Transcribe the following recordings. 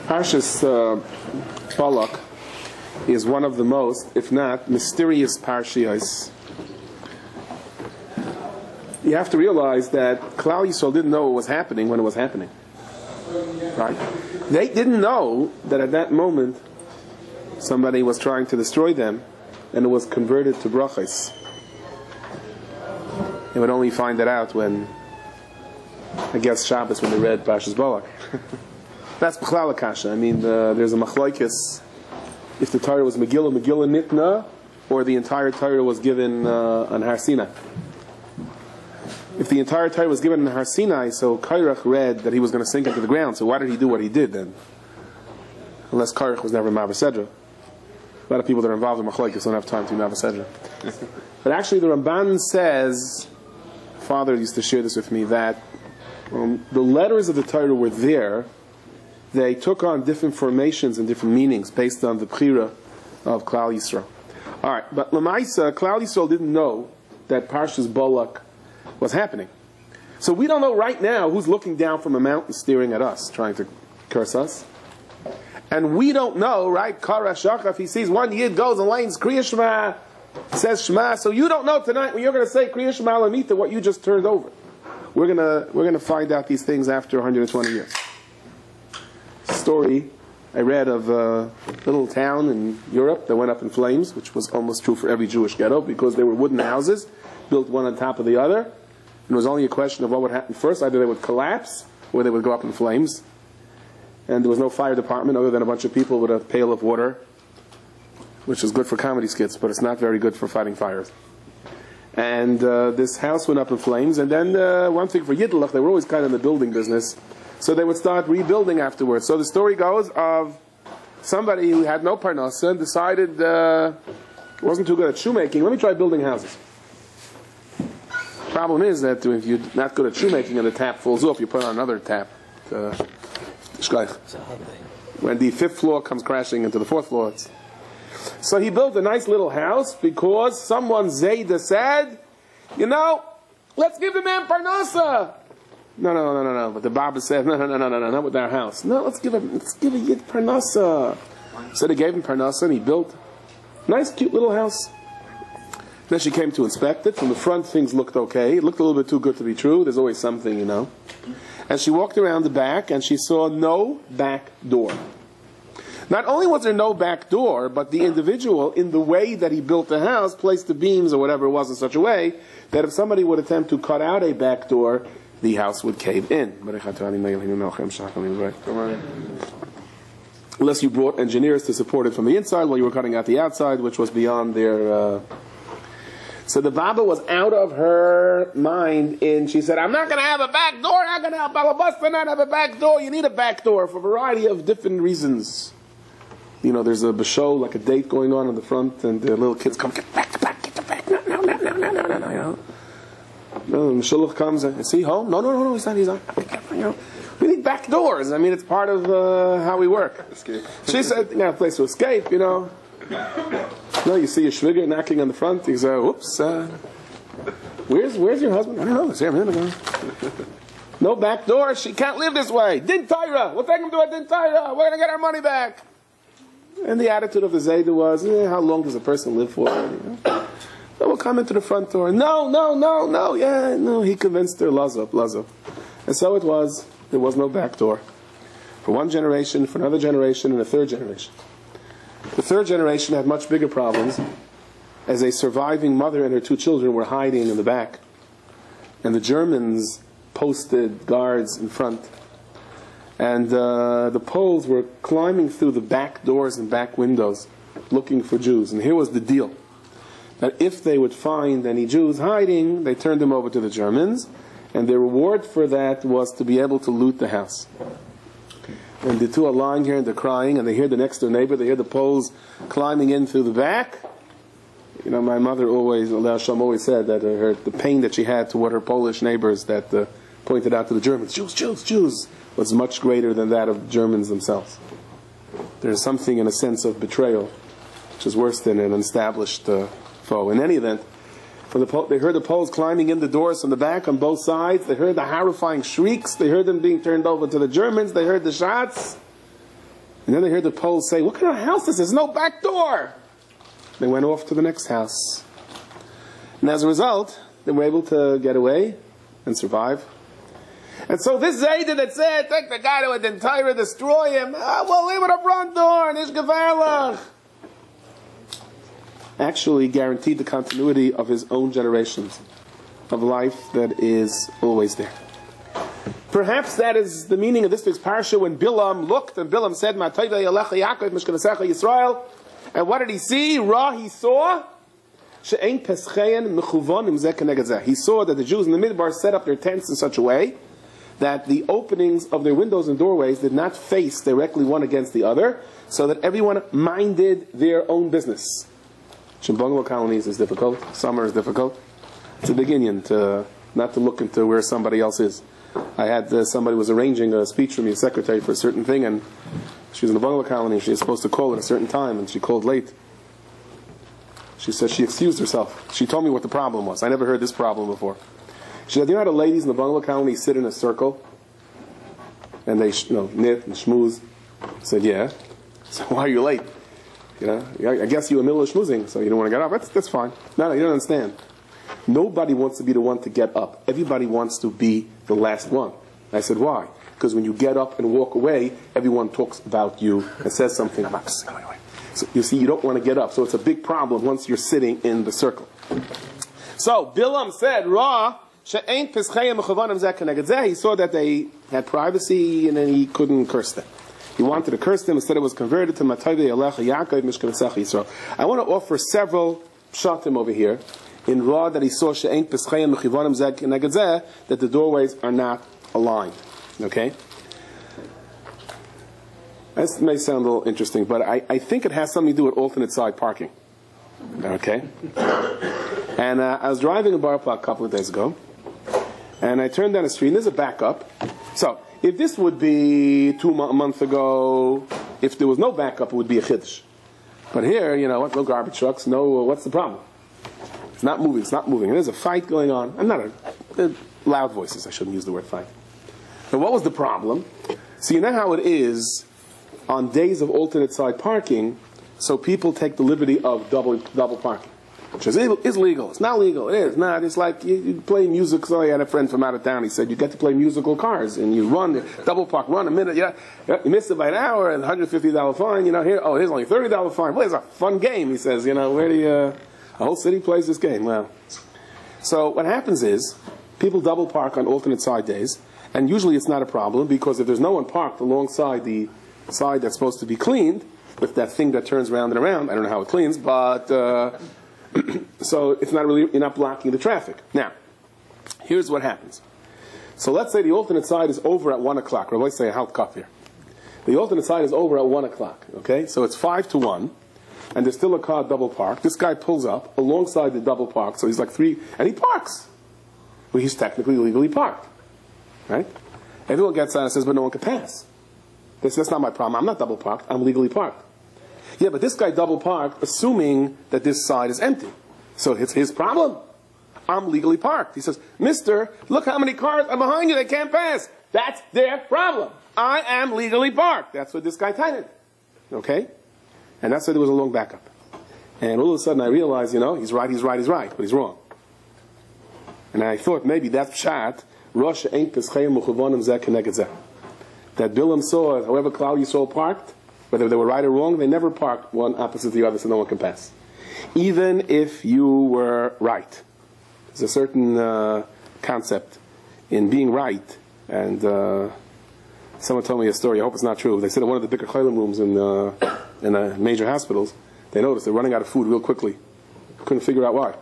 Parshas Balak is one of the most, if not mysterious parshiyos. You have to realize that Klal Yisrael didn't know what was happening when it was happening. Right? They didn't know that at that moment somebody was trying to destroy them, and it was converted to brachos. They would only find that out when, I guess, Shabbos, when they read Parashas Balak. That's B'chlal Kasha. I mean, there's a machlokes if the Torah was Megillah Nitna, or the entire Torah was given on Har Sinai. If the entire Torah was given on Har Sinai, so Kairach read that he was going to sink into the ground. So why did he do what he did then? Unless Kairach was never Mavasedra. A lot of people that are involved in machlokes don't have time to do Mavasedra. But actually, the Ramban says, Father used to share this with me, that the letters of the Torah were there. They took on different formations and different meanings based on the Bechira of Klal Yisrael. Alright, but Lamaisa, Klal Yisrael didn't know that Parshas Balak was happening. So we don't know right now who's looking down from a mountain staring at us, trying to curse us. And we don't know, right, Kara Schachter, if he sees one Yid goes and lanes Kriya Shema, says Shema, so you don't know tonight when you're going to say Kriya Shema Lamita what you just turned over. We're going to find out these things after 120 years. Story I read of a little town in Europe that went up in flames, which was almost true for every Jewish ghetto, because they were wooden houses built one on top of the other, and it was only a question of what would happen first. Either they would collapse or they would go up in flames, and there was no fire department other than a bunch of people with a pail of water, which is good for comedy skits, but it's not very good for fighting fires. And this house went up in flames, and then one thing for Yiddelach, they were always kind of in the building business, so they would start rebuilding afterwards. So the story goes of somebody who had no parnasa and decided wasn't too good at shoemaking. Let me try building houses. Problem is that if you're not good at shoemaking and the tap falls off, you put on another tap. When the fifth floor comes crashing into the fourth floor. So he built a nice little house because someone Zayda said, let's give the man parnasa. No. But the Baba said, no, not with our house. No, let's give a Yid parnasa. So they gave him parnasa, and he built a nice, cute little house. Then she came to inspect it. From the front, things looked okay. It looked a little bit too good to be true. There's always something, And she walked around the back, and she saw no back door. Not only was there no back door, but the individual, in the way that he built the house, placed the beams or whatever it was in such a way that if somebody would attempt to cut out a back door, the house would cave in. Unless you brought engineers to support it from the inside while you were cutting out the outside, which was beyond their... So the Baba was out of her mind, and she said, I'm not going to have a back door, I'm going to have Balabasta not have a back door. You need a back door for a variety of different reasons. There's a basho, like a date going on in the front, and the little kids come, get back, get the back, no. The shuluch comes and, is he home? No, he's not. We need back doors. I mean, it's part of how we work. Escape. She said, a place to escape, No, you see your shviger knocking on the front. He says, whoops, where's your husband? I don't know, it's here a minute ago. No back door, she can't live this way. Din Torah, we'll take him to a Din Torah, we're going to get our money back. And the attitude of the Zayda was, how long does a person live for? So we'll come into the front door. No, he convinced her, lazap. And so it was, there was no back door. For one generation, for another generation, and a third generation. The third generation had much bigger problems, as a surviving mother and her two children were hiding in the back. And the Germans posted guards in front. And the Poles were climbing through the back doors and back windows, looking for Jews. And here was the deal. That if they would find any Jews hiding, they turned them over to the Germans, and the reward for that was to be able to loot the house. And the two are lying here and they're crying, and they hear the next door neighbor, they hear the Poles climbing in through the back. My mother always said that the pain that she had toward her Polish neighbors that pointed out to the Germans, Jews, was much greater than that of Germans themselves. There's something in a sense of betrayal, which is worse than an established foe. In any event, they heard the Poles climbing in the doors from the back on both sides. They heard the horrifying shrieks. They heard them being turned over to the Germans. They heard the shots. And then they heard the Poles say, what kind of house is this? There's no back door. They went off to the next house. And as a result, they were able to get away and survive. And so this Zayda that said, take the guy to a Dentira, destroy him, we'll leave it a front door, and it's gevaarlijk, actually guaranteed the continuity of his own generations, of life that is always there. Perhaps that is the meaning of this week's parasha when Bilam looked, and Bilam said, Yisrael. And what did he see? He saw he saw that the Jews in the Midbar set up their tents in such a way that the openings of their windows and doorways did not face directly one against the other, so that everyone minded their own business. In bungalow colonies is difficult. Summer is difficult. It's a beginning to not to look into where somebody else is. I had somebody was arranging a speech for me, a secretary, for a certain thing, and she was in a bungalow colony. She was supposed to call at a certain time, and she called late. She said she excused herself. She told me what the problem was. I never heard this problem before. She said, you know how the ladies in the bungalow colony sit in a circle? And they knit and schmooze? I said, yeah. So why are you late? I guess you were in the middle of schmoozing, so you don't want to get up. That's fine. No, you don't understand. Nobody wants to be the one to get up. Everybody wants to be the last one. I said, why? Because when you get up and walk away, everyone talks about you and says something about you. So you see, you don't want to get up. So it's a big problem once you're sitting in the circle. So Bilam said, he saw that they had privacy and then he couldn't curse them. He wanted to curse them. Instead it was converted to Yisrael. I want to offer several pshatim over here in Ra that he saw that the doorways are not aligned. Okay? This may sound a little interesting, but I think it has something to do with alternate side parking. Okay? And I was driving in Bar Park a couple of days ago, and I turned down the street, and there's a backup. So, if this would be a month ago, if there was no backup, it would be a chiddush. But here, no garbage trucks, what's the problem? It's not moving, And there's a fight going on. I'm not loud voices, I shouldn't use the word fight. But what was the problem? So you know how it is on days of alternate side parking, so people take the liberty of double parking. Which is legal. It's not legal. It is not. It's like you play music. So I had a friend from out of town. He said, you get to play musical cars. And you double park, run a minute. You missed it by an hour and $150 fine. Here's only $30 fine. Well, it's a fun game. He says, where do you... a whole city plays this game. Well, so what happens is, people double park on alternate side days. And usually it's not a problem, because if there's no one parked alongside the side that's supposed to be cleaned, with that thing that turns round and around, I don't know how it cleans, but... so it's not really, you're not blocking the traffic. Now, here's what happens. So let's say the alternate side is over at 1 o'clock. Or let's say a halt cup here. The alternate side is over at 1 o'clock. Okay? So it's 5 to 1. And there's still a car double parked. This guy pulls up alongside the double park. So he's like 3, and he parks. Well, he's technically legally parked. Right? Everyone gets out and says, but no one can pass. They say, that's not my problem. I'm not double parked. I'm legally parked. Yeah, but this guy double parked, assuming that this side is empty. So it's his problem. I'm legally parked. He says, mister, look how many cars are behind you. They can't pass. That's their problem. I am legally parked. That's what this guy tightened. Okay? And that's why there was a long backup. And all of a sudden I realized, he's right, but he's wrong. And I thought maybe that's pshat. That Bilam saw, however Klal Yisrael parked, whether they were right or wrong, they never parked one opposite the other so no one can pass. Even if you were right. There's a certain concept in being right. And someone told me a story, I hope it's not true. They said in one of the bigger chaylim rooms in major hospitals, they noticed they're running out of food real quickly. Couldn't figure out why.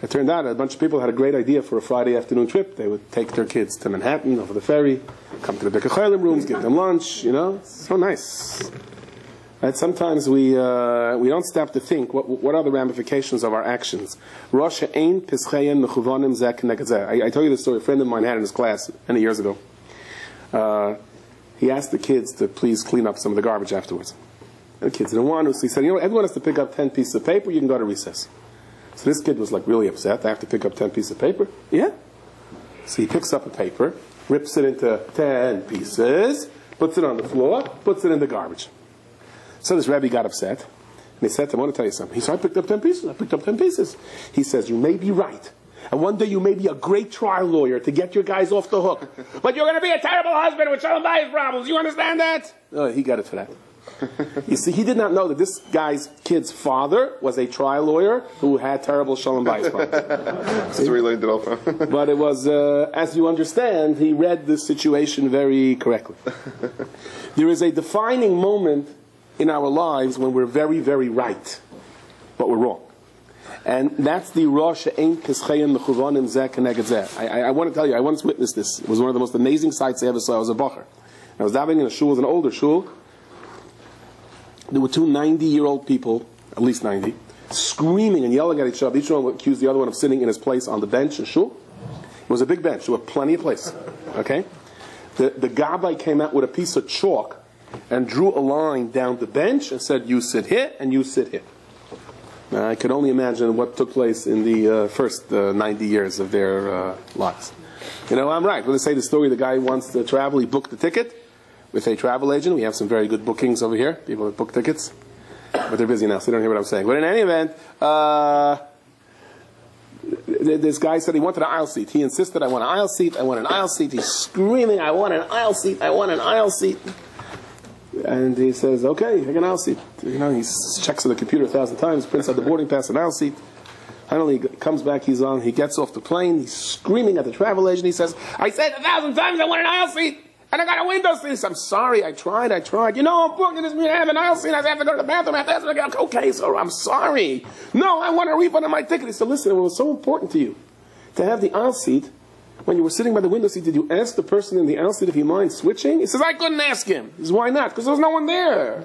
It turned out a bunch of people had a great idea for a Friday afternoon trip. They would take their kids to Manhattan, over the ferry, come to the bigger chaylim rooms, give them lunch, so nice. And sometimes we don't stop to think, what are the ramifications of our actions? I tell you this story, a friend of mine had in his class many years ago. He asked the kids to please clean up some of the garbage afterwards. And the kids didn't want to, so he said, everyone has to pick up 10 pieces of paper, you can go to recess. So this kid was like really upset. I have to pick up 10 pieces of paper? Yeah. So he picks up a paper, rips it into 10 pieces, puts it on the floor, puts it in the garbage. So this Rabbi got upset, and he said to him, I want to tell you something. He said, I picked up 10 pieces. I picked up 10 pieces. He says, you may be right. And one day you may be a great trial lawyer to get your guys off the hook. But you're going to be a terrible husband with shalom bayis problems. You understand that? He got it for that. You see, he did not know that this guy's kid's father was a trial lawyer who had terrible shalom bayis problems. That's where he learned it all from. But it was, as you understand, he read the situation very correctly. There is a defining moment in our lives when we're very, very right, but we're wrong. And that's the Rosh Ein Kischayim Mechuvanim Zeh Keneged Zeh. I want to tell you, I once witnessed this. It was one of the most amazing sights I ever saw. I was a bacher. I was davening in a shul, it was an older shul. There were two 90-year-old people, at least 90, screaming and yelling at each other. Each one accused the other one of sitting in his place on the bench in shul. It was a big bench. There was plenty of place. Okay? The Gabbai came out with a piece of chalk and drew a line down the bench and said, you sit here and you sit here. Now, I could only imagine what took place in the first 90 years of their lives. You know, I'm right. When they say the story, the guy wants to travel, he booked the ticket with a travel agent. We have some very good bookings over here, people that book tickets. But they're busy now, so they don't hear what I'm saying. But in any event, this guy said he wanted an aisle seat. He insisted, I want an aisle seat, I want an aisle seat. He's screaming, I want an aisle seat, I want an aisle seat. And he says, okay, I get an aisle seat. You know, he checks on the computer 1,000 times, prints out the boarding pass, an aisle seat. Finally, he comes back, he gets off the plane, he's screaming at the travel agent. He says, I said 1,000 times I want an aisle seat, and I got a window seat. He says, I'm sorry, I tried. You know, I'm booking this, I have an aisle seat, I have to go to the bathroom, I have to go. Okay, so I'm sorry. No, I want a refund on my ticket. He said, listen, it was so important to you to have the aisle seat. When you were sitting by the window seat, did you ask the person in the aisle seat if he minds switching? He says, I couldn't ask him. He says, why not? Because there was no one there.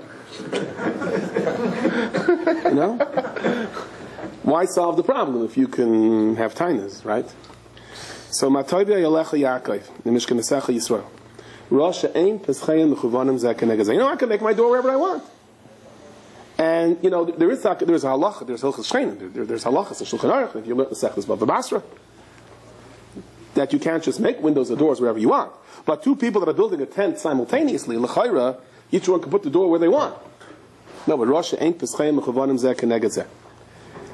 You know? Why solve the problem if you can have tainas, right? So, Matoivia Yalecha Yaakov, the Mishkan Nesecha Yisrael. Rosh Ein Peschayim Mechuvanim Zeh Keneged Zeh. You know, I can make my door wherever I want. And, you know, there's a halacha, there's Hilchos Shreinim, there's halachas in Shulchan Aruch, if you learn the Sechtas Bava Basra, that you can't just make windows or doors wherever you want. But two people that are building a tent simultaneously, l'chayra, each one can put the door where they want. No, but Rosh ain't Peschayim Mechuvanim Zeh Keneged Zeh.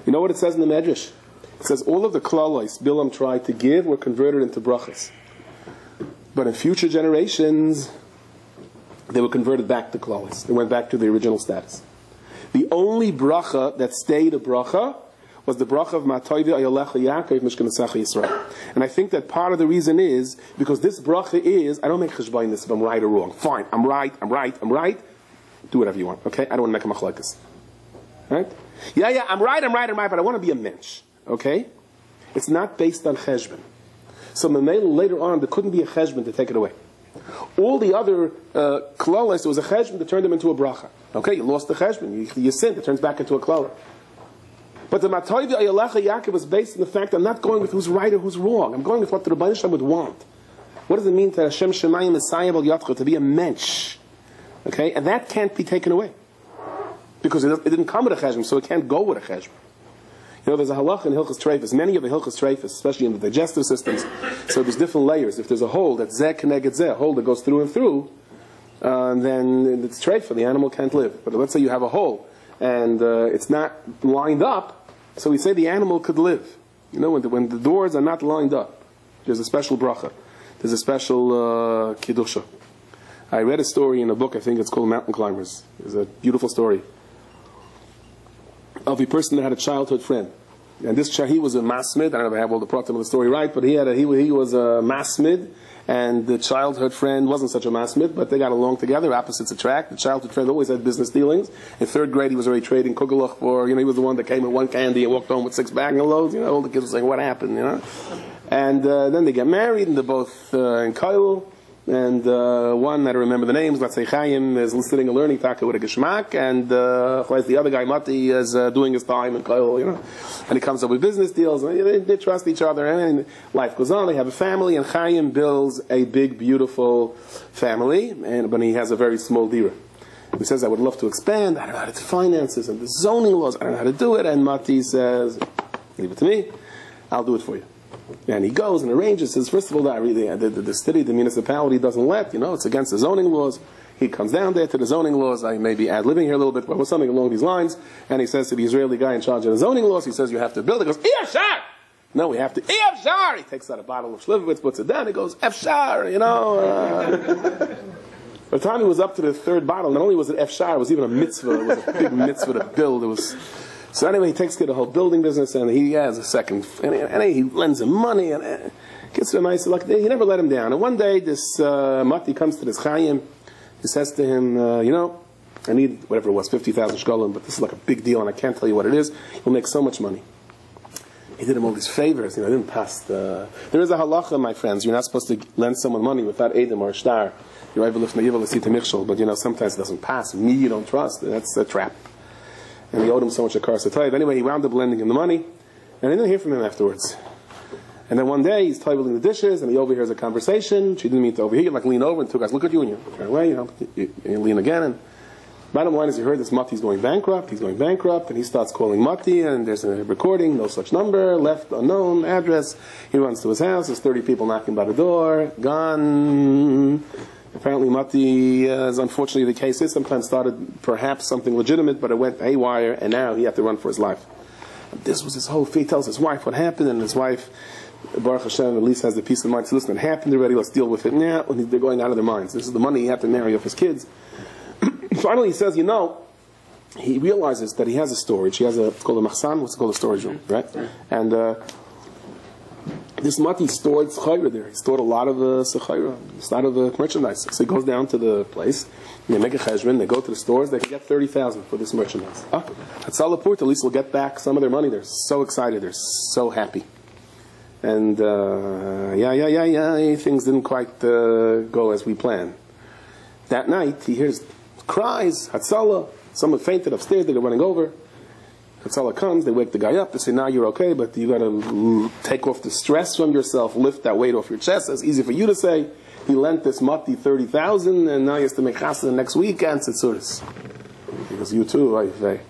You know what it says in the Medrash? It says all of the klalos Bilam tried to give were converted into brachas. But in future generations, they were converted back to klalos. They went back to the original status. The only bracha that stayed a bracha was the bracha of Matoivi Ayalecha Yaakov Mishkan Nesecha Yisrael. And I think that part of the reason is because this bracha is, I don't make cheshbainis if I'm right or wrong. Fine, I'm right. Do whatever you want, okay? I don't want to make a machlokes. Right? Yeah, I'm right, but I want to be a mensch, okay? It's not based on cheshbon. So later on, there couldn't be a cheshbon to take it away. All the other klalos, there was a cheshbon to turn them into a bracha. Okay, you lost the cheshbon, you sinned, it turns back into a klala. But the Matoivi Ayalecha Yaakov was based on the fact I'm not going with who's right or who's wrong. I'm going with what the Rabbi Shem would want. What does it mean to Hashem Shemayim Messiah Bal Yatcha, to be a mensch? Okay, and that can't be taken away. Because it didn't come with a cheshbon, so it can't go with a cheshbon. You know, there's a halach in Hilchos Treifus, many of the Hilchos Treifus, especially in the digestive systems, so there's different layers. If there's a hole that's Zeh Keneged Zeh, a hole that goes through and through, then it's treifa, the animal can't live. But let's say you have a hole, and it's not lined up, so we say the animal could live. You know, when the doors are not lined up, there's a special bracha. There's a special kiddusha. I read a story in a book, I think it's called Mountain Climbers. It's a beautiful story of a person that had a childhood friend. And this child, he was a masmid. I don't know if I have all the pratim of the story right, but he was a masmid, and the childhood friend wasn't such a masmid, but they got along together, opposites attract. The childhood friend always had business dealings. In third grade, he was already trading kugelach for, he was the one that came with one candy and walked home with 6 bags of loads. All the kids were saying, what happened, And then they get married, and they're both in Kail. And one, I don't remember the names, let's say Chaim is sitting and learning taka with a geschmack, and the other guy, Mati, is doing his time in Kail, and he comes up with business deals, and they trust each other, and life goes on, they have a family, and Chaim builds a big, beautiful family, but he has a very small dira. He says, I would love to expand, I don't know how to do finances, and the zoning laws, I don't know how to do it, and Mati says, leave it to me, I'll do it for you. And he goes and arranges, says, first of all, the city, the municipality doesn't let, it's against the zoning laws. He comes down there to the zoning laws. I may be ad-libbing here a little bit, but something along these lines. And he says to the Israeli guy in charge of the zoning laws, he says, you have to build it. He goes, Efshar! No, we have to, Efshar! He takes out a bottle of Shlivovitz, puts it down, he goes, Efshar, you know. By the time he was up to the third bottle, not only was it Efshar, it was even a mitzvah. It was a big mitzvah to build. So anyway, he takes care of the whole building business, and he has a second, and he lends him money, and gets him nice. Like, he never let him down. And one day, this Mati comes to this Chaim. He says to him, you know, I need, whatever it was, 50,000 shkolim, but this is like a big deal, and I can't tell you what it is. You'll make so much money. He did him all these favors. You know, he didn't pass the... There is a halacha, my friends. You're not supposed to lend someone money without Edom or Shtar. You're able to see to Michshel, but you know, sometimes it doesn't pass. Me, you don't trust. That's a trap. And he owed him so much a Karsatayv. Anyway, he wound up lending him the money, and I didn't hear from him afterwards. And then one day, he's toiling the dishes, and he overhears a conversation. She didn't mean to overhear. Like, lean over, and two guys look at you, and you turn away, you know, you lean again. And bottom line is, you heard this Mati's going bankrupt. He's going bankrupt, and he starts calling Mati, and there's a recording, no such number, left unknown address. He runs to his house. There's 30 people knocking by the door. Gone. Apparently, Mati, as unfortunately the case is, sometimes started perhaps something legitimate, but it went haywire, and now he had to run for his life. And this was his whole fate. He tells his wife what happened, and his wife, Baruch Hashem, at least has the peace of mind. So listen, it happened already, let's deal with it now. And they're going out of their minds. This is the money he had to marry off his kids. Finally, he says, you know, he realizes that he has a storage. He has it's called a machsan, what's it called, a storage room, right? And this Mati stored Schachter there. He stored a lot of Schachter, a lot of merchandise. So he goes down to the place, and they make a cheshbon, they go to the stores, they can get 30,000 for this merchandise. At Salapurt, at least we'll get back some of their money. They're so excited, they're so happy. And things didn't quite go as we planned. That night, he hears cries, Hatzalah, someone fainted upstairs, they're running over. Hatzalah comes, they wake the guy up, they say, now you're okay, but you got to take off the stress from yourself, lift that weight off your chest. It's easy for you to say. He lent this Mati 30,000, and now he has to make chassid the next week, and Tzitzuris. He goes, you too, I say.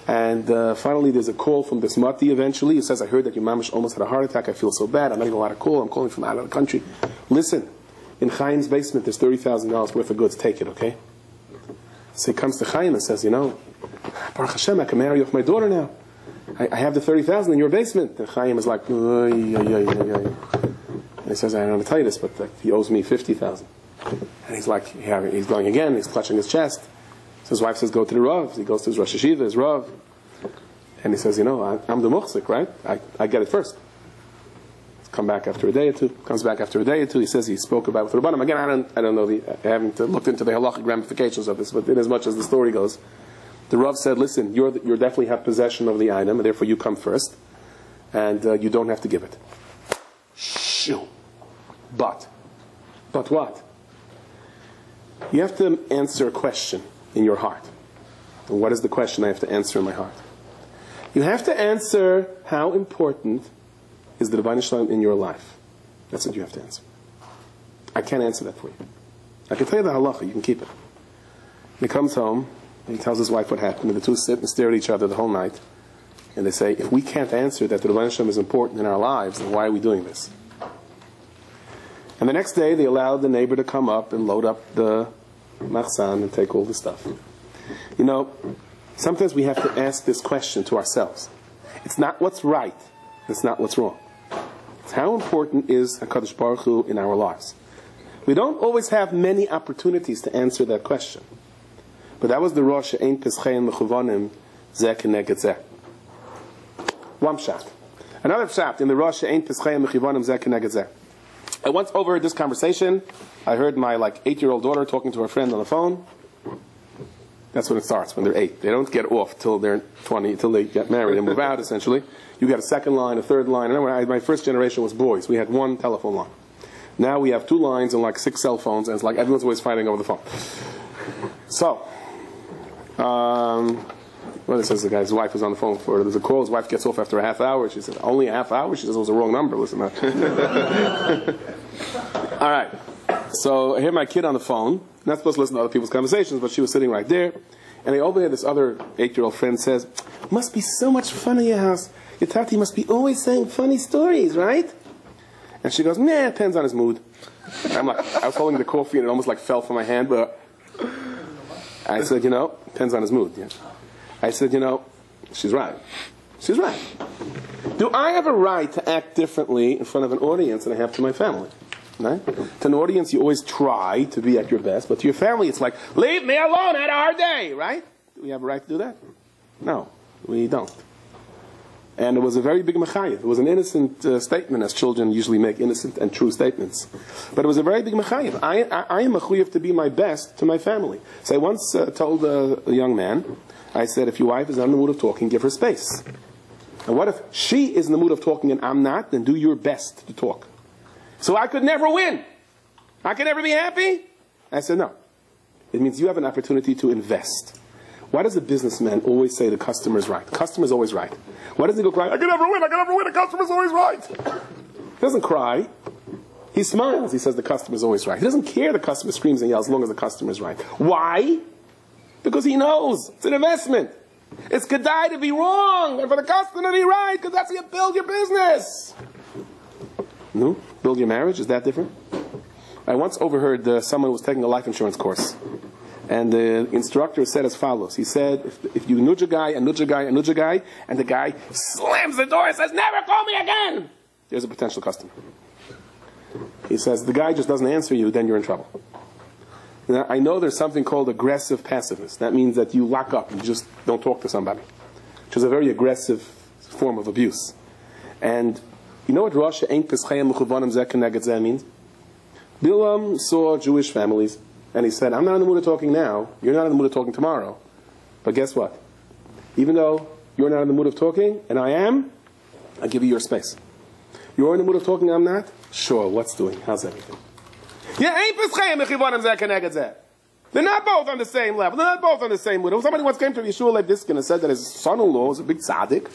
And finally, there's a call from this Mati eventually. He says, I heard that your mamish almost had a heart attack. I feel so bad. I'm getting a lot of call. I'm calling from out of the country. Listen, in Chaim's basement, there's $30,000 worth of goods. Take it, okay? So he comes to Chaim and says, you know, Baruch Hashem, I can marry off my daughter now. I have the 30,000 in your basement. And Chaim is like, and he says, I don't want to tell you this, but he owes me 50,000. And he's like, he's going again. He's clutching his chest. So his wife says, go to the Rav. He goes to his Rosh Hashiva, his Rav. And he says, you know, I'm the muhsik, right? I get it first. Come back after a day or two. Comes back after a day or two. He says he spoke about it with Rabbanim. Again, I don't know. I haven't looked into the halachic ramifications of this, but in as much as the story goes, the Rav said, listen, you definitely have possession of the item, and therefore you come first, and you don't have to give it. Shoo. But what? You have to answer a question in your heart. And what is the question I have to answer in my heart? You have to answer how important is the Rebbeinu Shalom in your life. That's what you have to answer. I can't answer that for you. I can tell you the halacha, you can keep it. He comes home, and he tells his wife what happened, and the two sit and stare at each other the whole night, and they say, if we can't answer that the Rebbeinu Shalom is important in our lives, then why are we doing this? And the next day, they allowed the neighbor to come up and load up the machsan and take all the stuff. You know, sometimes we have to ask this question to ourselves. It's not what's right, it's not what's wrong. It's how important is HaKadosh Baruch Hu in our lives. We don't always have many opportunities to answer that question. But that was the Rosh Ein Peschein Mechuvanim Zeh Keneged Zeh. One pshat. Another pshat in the Rosh Ein Peschein Mechuvanim Zeh Keneged Zeh. I once overheard this conversation. I heard my 8-year-old daughter talking to her friend on the phone. That's when it starts, when they're 8. They don't get off till they're 20, till they get married and move out, essentially. You get a second line, a third line. My first generation was boys. We had one telephone line. Now we have 2 lines and 6 cell phones, and it's like everyone's always fighting over the phone. So, well, it says the guy's wife is on the phone for, there's a call, his wife gets off after a half hour. She said, only a half hour? She says, it was the wrong number, listen. All right. So I hear my kid on the phone. Not supposed to listen to other people's conversations, but she was sitting right there. And I overhear this other 8-year-old friend says, must be so much fun in your house. Your tati must be always saying funny stories, right? And she goes, nah, it depends on his mood. I'm like, I was holding the coffee and it almost fell from my hand, but I said, depends on his mood. Yeah. I said, she's right. She's right. Do I have a right to act differently in front of an audience than I have to my family? Right? To an audience, you always try to be at your best, but to your family, it's like, leave me alone, I had a hard day, right? Do we have a right to do that? No, we don't. And it was a very big mechayev. It was an innocent statement, as children usually make innocent and true statements. But it was a very big mechayev. I am mechayev to be my best to my family. So I once told a young man, I said, if your wife is not in the mood of talking, give her space. And what if she is in the mood of talking and I'm not? Then do your best to talk. So I could never win. I could never be happy. I said, no. It means you have an opportunity to invest. Why does a businessman always say the customer's right? The customer's always right. Why doesn't he go cry, I can never win, the customer's always right? He doesn't cry. He smiles. He says the customer's always right. He doesn't care the customer screams and yells as long as the customer's right. Why? Because he knows. It's an investment. It's kedai to be wrong and for the customer to be right, because that's how you build your business. No? Build your marriage? Is that different? I once overheard someone was taking a life insurance course. And the instructor said as follows. He said, if you nudge a guy, and nudge a guy, and nudge a guy, and the guy slams the door and says, never call me again, there's a potential customer. He says, the guy just doesn't answer you, then you're in trouble. Now, I know there's something called aggressive passiveness. That means that you lock up and just don't talk to somebody, which is a very aggressive form of abuse. And you know what Rosh Ain't Peschayim Mechuvanim Zeh Keneged Zeh means? Bilam saw Jewish families, and he said, I'm not in the mood of talking now, you're not in the mood of talking tomorrow. But guess what? Even though you're not in the mood of talking, and I am, I'll give you your space. You're in the mood of talking, I'm not? Sure, what's doing? How's everything? Yeah, they're not both on the same level. They're not both on the same mood. Somebody once came to Yeshua like this and said that his son-in-law is a big tzaddik.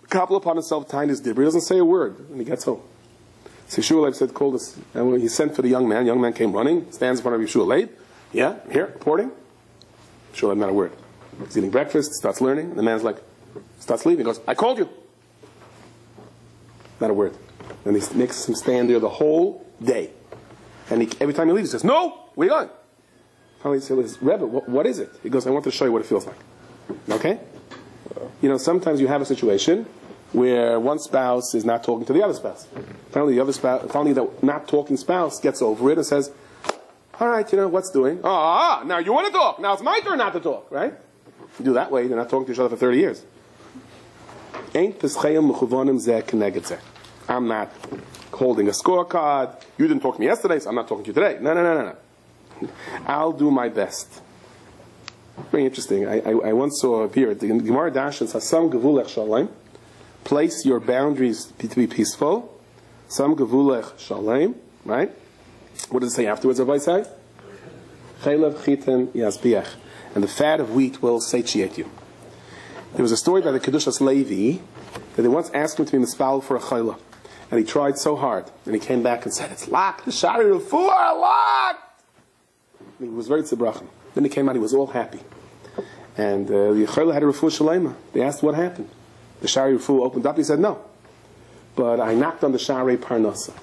Couple upon himself, tying his dibber. He doesn't say a word when he gets home. So Yeshua said, called us, and he sent for the young man. The young man came running, stands in front of Yeshua Leib. Yeah, here, reporting. Yeshua Leib, not a word. He's eating breakfast, starts learning, and the man's like, starts leaving. He goes, I called you. Not a word. And he makes him stand there the whole day. And every time he leaves, he says, no, where are you going? Finally he says, Rebbe, what is it? He goes, I want to show you what it feels like. Okay? Sometimes you have a situation where one spouse is not talking to the other spouse. Finally, the not talking spouse gets over it and says, all right, what's doing? Now you want to talk. Now it's my turn not to talk, right? You do that way, they're not talking to each other for 30 years. I'm not holding a scorecard. You didn't talk to me yesterday, so I'm not talking to you today. No. I'll do my best. Very interesting. I once saw here at the Gemara Dashes, Hasam Gevulech Shalem. Place your boundaries to be peaceful. Sam Gevulech Shalem. Right? What does it say afterwards, Rabbi say? Chaylev Chitem Yazbiach. And the fat of wheat will satiate you. There was a story by the Kedushas Levi that they once asked him to be mispal for a chayla. And he tried so hard. And he came back and said, it's locked. The Shari Refuah are locked. And he was very tzibrachim. Then he came out, he was all happy. And the Chayla had a Refuah Shalema. They asked what happened. The Shari Refuah opened up. He said, no. But I knocked on the Shari Parnasa.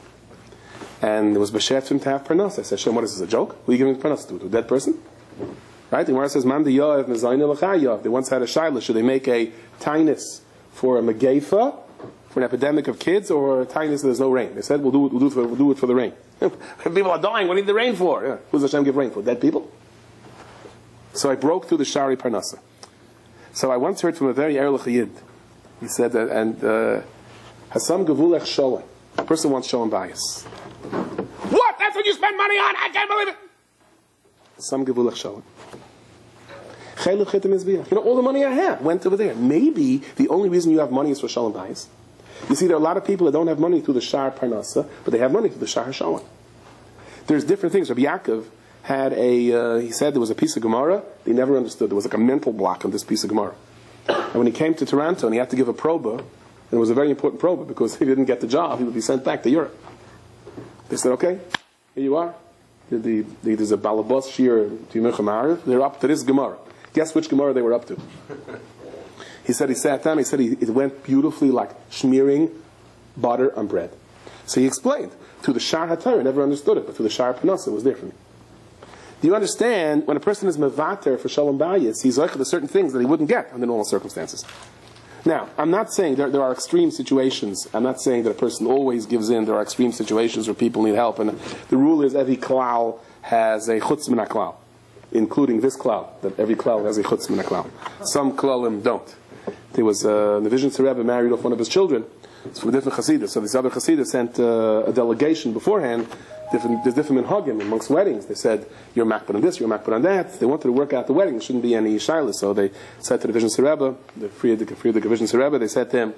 And it was B'shet for him to have Parnasa. I said, Shem, what is this, a joke? Who are you giving Parnasa to a dead person? Right? The Gemara says, Man de Yoav, Mezayna L'chai Yoav. They once had a Shaila. Should they make a tainus for a Megefa, for an epidemic of kids, or a tainus that there's no rain? They said, we'll do it for the rain. People are dying. What do you need the rain for? Yeah. Who does Hashem give rain for? Dead people? So I broke through the Shari Parnasa. So I once heard from a very Erlich Yid. He said that, and Hasam Gevulech Sholem. A person wants Sholem bias. What? That's what you spend money on? I can't believe it. Hasam Gevulech Sholem. All the money I have went over there. Maybe the only reason you have money is for Shalom Bayis. You see, there are a lot of people that don't have money through the Shar Parnasa, but they have money through the Shar Shalom. There's different things. Rabbi Yaakov had he said there was a piece of Gemara they never understood. There was like a mental block on this piece of Gemara. And when he came to Toronto and he had to give a proba, and it was a very important proba because if he didn't get the job, he would be sent back to Europe. They said, okay, here you are. There's a balabos shir to Yimich Ma'ariv. They're up to this Gemara. Guess which Gemara they were up to? He sat down, it went beautifully like smearing butter on bread. So he explained. Through the Shar HaTorah, I never understood it, but through the Shar Parnasa, it was there for me. Do you understand, when a person is mevater for shalom bayis, he's like to certain things that he wouldn't get under normal circumstances. Now, I'm not saying there are extreme situations. I'm not saying that a person always gives in. There are extreme situations where people need help. And the rule is every klal has a chutz min klal, including this klal, that every klal has a chutz min klal. Some klalim don't. There was the Vision Rebbe married off one of his children. It's from a different Hasidus. So this other Hasidus sent a delegation beforehand. There's different minhagim amongst weddings. They said, you're makbid on this, you're makbid on that. They wanted to work out the wedding. There shouldn't be any shilas. So they said to the Vision Rebbe, the Friedrich Vision Rebbe, they said to him,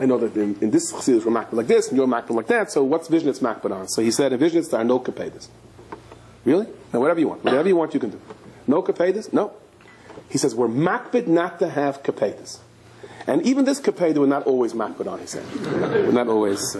I know that in this Hasidus we're makbid like this, and you're makbid like that, so what's Vision it's makbid on? So he said, in Vision there are no kapedas. Really? Now whatever you want. Whatever you want you can do. No kapedas? No. He says, we're makbid not to have kapedas. And even this kapeda we're not always makbid on, he said. We're not always.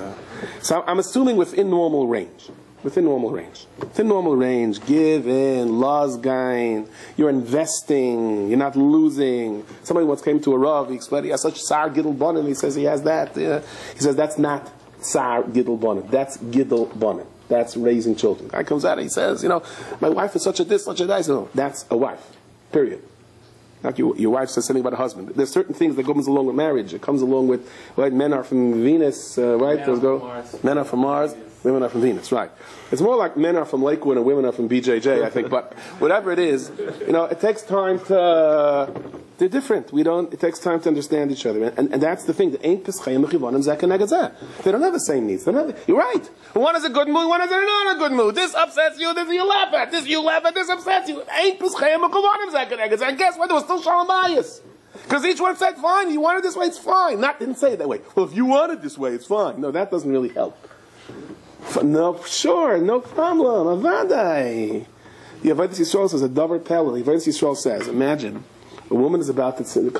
So I'm assuming within normal range. Within normal range. Within normal range, give in, lozgain, you're investing, you're not losing. Somebody once came to a Rav, he explained he has such sar gidl bonim, he says he has that. He says that's not sar gidl bonim, that's gidl bonim. That's raising children. Guy comes out and he says, my wife is such a this, such a that. I said, no, that's a wife. Period. Not your wife says something about a husband. There's certain things that comes along with marriage. It comes along with, right, men are from Venus, right? Men are from Mars, women are from Venus, right. It's more like men are from Lakewood and women are from BJJ, I think. But whatever it is, it takes time to, they're different. It takes time to understand each other. And that's the thing. They don't have the same needs. You're right. One is a good mood, one is not a good mood. This upsets you, this you laugh at. This you laugh at, this upsets you. And guess what? There was still shalom bayis. Because each one said, fine, you want it this way, it's fine. Didn't say it that way. Well, if you want it this way, it's fine. No, that doesn't really help. No, sure, no problem. Avadai. The Avodas Yisrael says a davar pelel. The Avodas Yisrael says, imagine, a woman is about to sin, a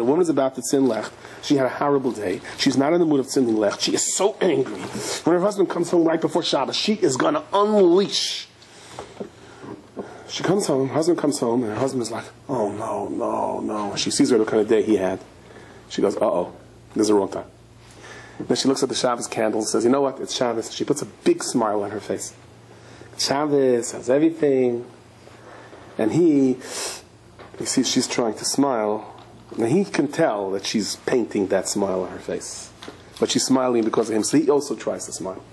woman is about to sin lech. She had a horrible day. She's not in the mood of sinning lech. She is so angry. When her husband comes home right before Shabbos, she is going to unleash. She comes home, her husband comes home, and her husband is like, oh no. She sees what kind of day he had. She goes, uh-oh, this is the wrong time. Then she looks at the Shabbos candle and says, you know what, it's Shabbos. She puts a big smile on her face. Shabbos has everything. And you see she's trying to smile, and he can tell that she's painting that smile on her face. But she's smiling because of him, so he also tries to smile.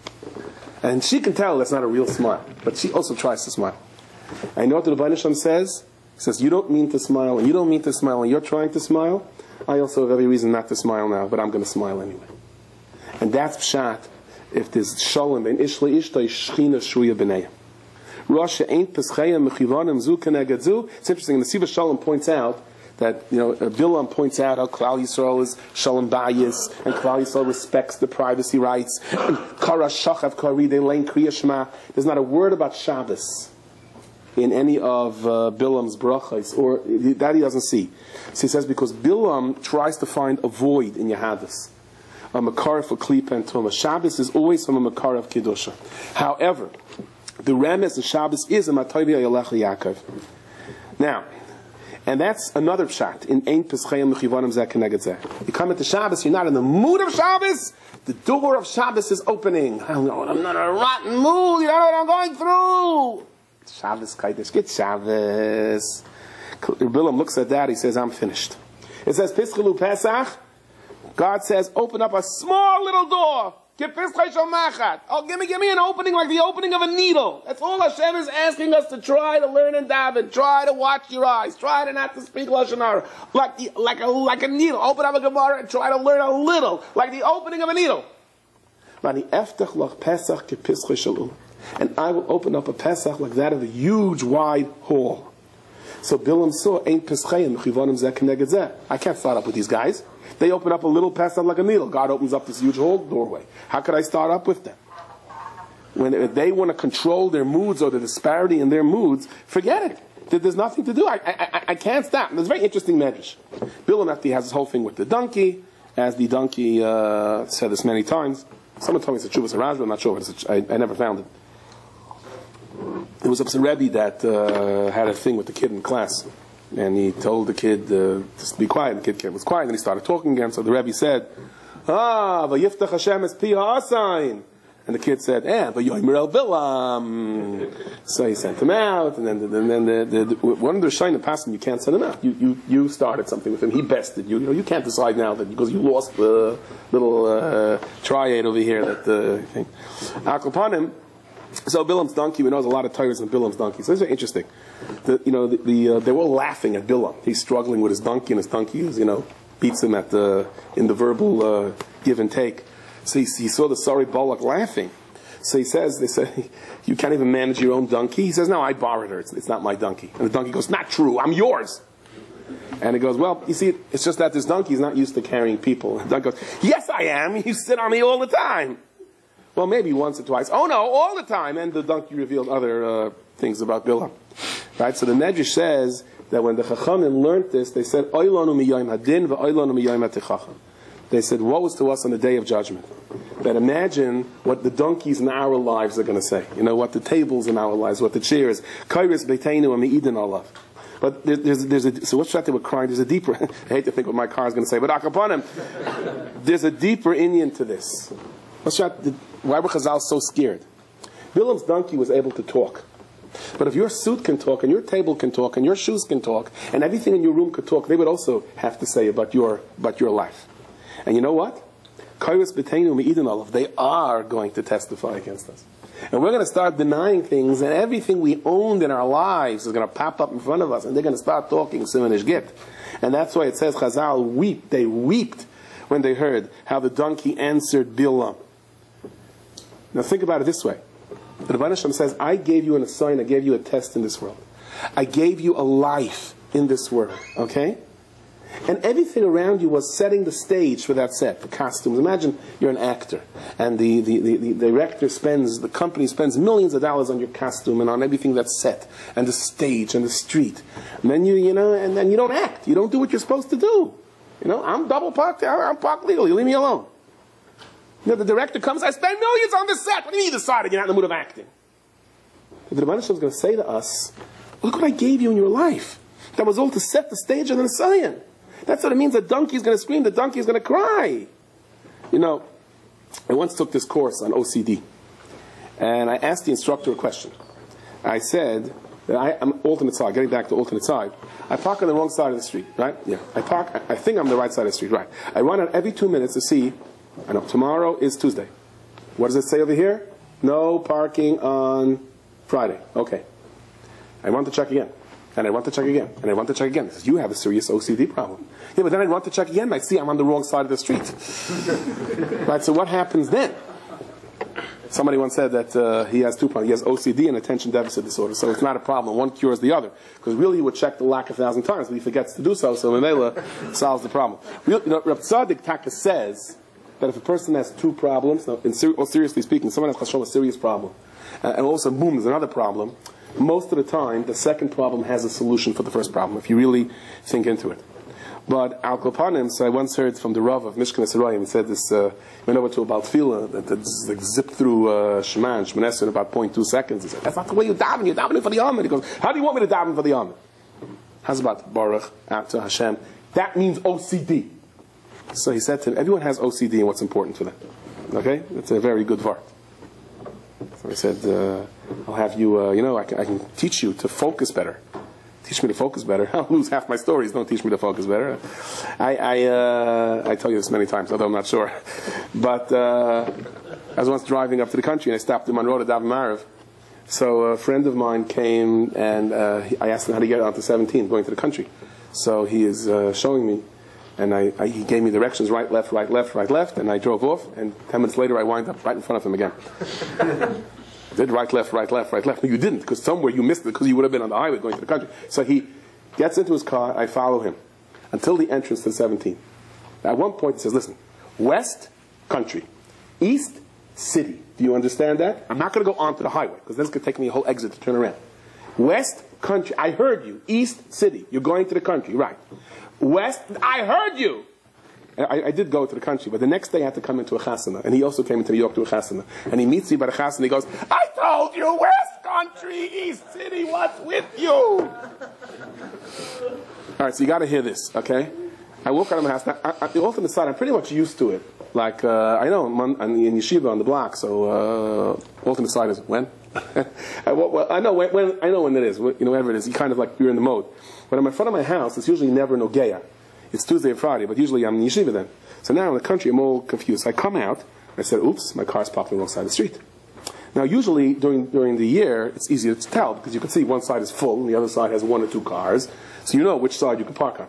And she can tell that's not a real smile, but she also tries to smile. And you know what the Rabbi Nisham says? He says, you don't mean to smile, and you don't mean to smile, and you're trying to smile. I also have every reason not to smile now, but I'm going to smile anyway. And that's pshat. If there's shalom in ishla ishta shchina shruya b'nei. Rosh ain't peschayim mechivanim zu keneged zu. It's interesting. The Siva Shalom points out that Bilam points out how Klal Yisrael is shalom bayis, and Klal Yisrael respects the privacy rights. And Kara shachav kari they lein kriya shema. There's not a word about Shabbos in any of Bilam's brachas, or that he doesn't see. So he says because Bilam tries to find a void in Yehadus. A makar for klipa and tuma. Shabbos is always from a makar of kiddusha. However, the remes in Shabbos is a matayvi ayalech Yaakov. Now, and that's another pshat in Ein Peschayim Mechivanim Zeh Keneged Zeh. You come into Shabbos, you're not in the mood of Shabbos. The door of Shabbos is opening. I'm not in a rotten mood. You know what I'm going through. Shabbos Kaidish, get Shabbos. Bilam looks at that. He says, "I'm finished." It says Pischelu Pesach. God says, open up a small little door. Oh, give me an opening like the opening of a needle. That's all Hashem is asking us to try to learn in David. Try to watch your eyes. Try to not to speak Lashon Hara. Like a needle. Open up a Gemara and try to learn a little. Like the opening of a needle. And I will open up a Pesach like that of a huge, wide hall. So Bilam saw, I can't start up with these guys. They open up a little Pesach like a needle. God opens up this huge hall doorway. How could I start up with them? If they want to control their moods or the disparity in their moods, forget it. There's nothing to do. I can't stop. There's a very interesting medrash. Bilam after he has this whole thing with the donkey, as the donkey said this many times. Someone told me it's a Chuvas Rajba, I'm not sure, but I never found it. There was a Rabbi that had a thing with the kid in class. And he told the kid just to be quiet. The kid was quiet, and he started talking again. So the Rebbe said, "Vayiftach Hashem es pi ha'asayin." And the kid said, but Yomer El Bilam. So he sent him out, and then one of the Shainim passed him, you can't send him out. You started something with him. He bested you. You can't decide now that because you lost the little triad over here that thing. Akapanim. So Bilam's donkey, we know there's a lot of Torahs in Bilam's donkey. So this is interesting. They were all laughing at Bilam. He's struggling with his donkey, and his donkey is, beats him in the verbal give and take. So he saw the sorry Balak laughing. So they said, you can't even manage your own donkey? He says, no, I borrowed her. It's not my donkey. And the donkey goes, not true, I'm yours. And he goes, well, you see, it's just that this donkey is not used to carrying people. And the donkey goes, yes, I am. You sit on me all the time. Well, maybe once or twice. Oh, no, all the time. And the donkey revealed other things about Bilam. Right? So the Medrash says that when the Chachamim learned this, they said, Oilonu miyayim hadin v'oilonu miyayim hatichacham. They said, woe is to us on the day of judgment. That imagine what the donkeys in our lives are going to say. What the tables in our lives, what the chairs. Kairis beiteinu ami'idin Allah. But so what's that they were crying? There's a deeper, I hate to think what my car is going to say, but akapanim, there's a deeper Indian to this. Why were Chazal so scared? Bilam's donkey was able to talk. But if your suit can talk, and your table can talk, and your shoes can talk, and everything in your room could talk, they would also have to say about your life. And you know what? They are going to testify against us. And we're going to start denying things, and everything we owned in our lives is going to pop up in front of us, and they're going to start talking Simonish Git. And that's why it says Chazal weep. They wept when they heard how the donkey answered Bilam. Now think about it this way. The Rebbeinu Shem says, I gave you an assignment, I gave you a test in this world. I gave you a life in this world, okay? And everything around you was setting the stage for that set, the costumes. Imagine you're an actor, and the director the company spends millions of dollars on your costume and on everything that's set, and the stage and the street. And then and then you don't act. You don't do what you're supposed to do. I'm double parked. I'm parked legally. You leave me alone. The director comes, I spend millions on this set. What do you mean you decided you're not in the mood of acting? The Rebbeinu Shem is going to say to us, look what I gave you in your life. That was all to set the stage of the Messiah. That's what it means. The donkey is going to scream. The donkey is going to cry. I once took this course on OCD. And I asked the instructor a question. I said, I'm alternate side, getting back to alternate side. I park on the wrong side of the street, right? Yeah. I think I'm the right side of the street, right. I run out every 2 minutes to see, tomorrow is Tuesday. What does it say over here? No parking on Friday. Okay. I want to check again. And I want to check again. And I want to check again. He says, you have a serious OCD problem. Yeah, but then I want to check again. I see I'm on the wrong side of the street. Right, so what happens then? Somebody once said that he has two problems. He has OCD and attention deficit disorder. So it's not a problem. One cures the other. Because really he would check the lock 1,000 times, but he forgets to do so. So Mamela solves the problem. Rav Tzaddik Taka says that if a person has two problems, seriously speaking, someone has a serious problem, and also boom, is another problem, most of the time, the second problem has a solution for the first problem, if you really think into it. But Al Kopanim, so I once heard from the Rav of Mishkan Esrayim, he said this, went over to about Tefillah, that like zipped through Shema and Shemanesra in about 0.2 seconds. He said, that's not the way you daven, you're davening for the Amid. He goes, how do you want me to daven for the Amid? How's about Baruch, Atah, Hashem? That means OCD. So he said to him, everyone has OCD and what's important to them. Okay? It's a very good vart. So he said, I'll have you, I can teach you to focus better. Teach me to focus better. I'll lose half my stories. Don't teach me to focus better. I tell you this many times, although I'm not sure. But I was once driving up to the country, and I stopped in Monroe to daven Marav. So a friend of mine came, and I asked him how to get onto 17, going to the country. So he is showing me, and he gave me directions, right, left, right, left, right, left, and I drove off, and 10 minutes later I wind up right in front of him again. Did right, left, right, left, right, left. No, you didn't, because somewhere you missed it, because you would have been on the highway going to the country. So he gets into his car, I follow him, until the entrance to 17. At one point he says, listen, west, country, east, city. Do you understand that? I'm not going to go onto the highway, because then it's going to take me a whole exit to turn around. West, country, I heard you. East, city, you're going to the country, right. West, I heard you. I did go to the country, but the next day I had to come into a chasana, and he also came into New York to a chasana, and he meets me by the chasana, he goes, I told you, West Country, East City, what's with you? All right, so you got to hear this, okay? I walk out of my house. Now, off on the side, I'm pretty much used to it. Like, I know I'm in yeshiva on the block, so off on the side is when? I know when it is. Whenever it is, you kind of like, you're in the mode. When I'm in front of my house, it's usually never Nogeya. It's Tuesday or Friday, but usually I'm in yeshiva then. So now in the country, I'm all confused. So I come out, I said, oops, my car's parked on the wrong side of the street. Now, usually during the year, it's easier to tell because you can see one side is full and the other side has 1 or 2 cars, so you know which side you can park on.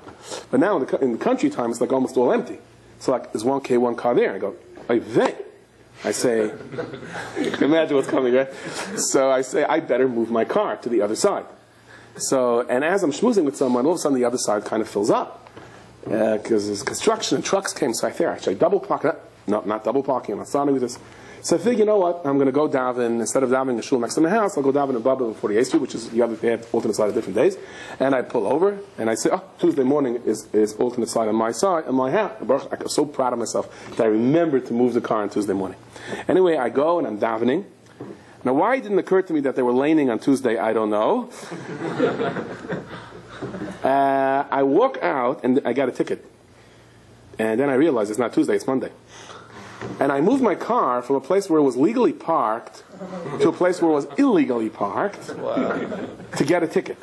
But now in the country time, it's like almost all empty. So like there's one car there. I go, I say, imagine what's coming, right? So I say, I better move my car to the other side. So, and as I'm schmoozing with someone, all of a sudden the other side kind of fills up because there's construction and trucks came. So I think, should I double park it? No, not double parking. I'm not starting with this. So I figured, you know what? I'm going to go daven, instead of davening the shul next to my house, I'll go daven in Babel on 48th Street, which is the other day, alternate side of different days. And I pull over, and I say, oh, Tuesday morning is alternate side on my side, on my house. I'm so proud of myself that I remembered to move the car on Tuesday morning. Anyway, I go, and I'm davening. Now, why it didn't occur to me that they were laning on Tuesday, I don't know. I walk out, and I got a ticket. And then I realize it's not Tuesday, it's Monday. And I moved my car from a place where it was legally parked to a place where it was illegally parked to get a ticket.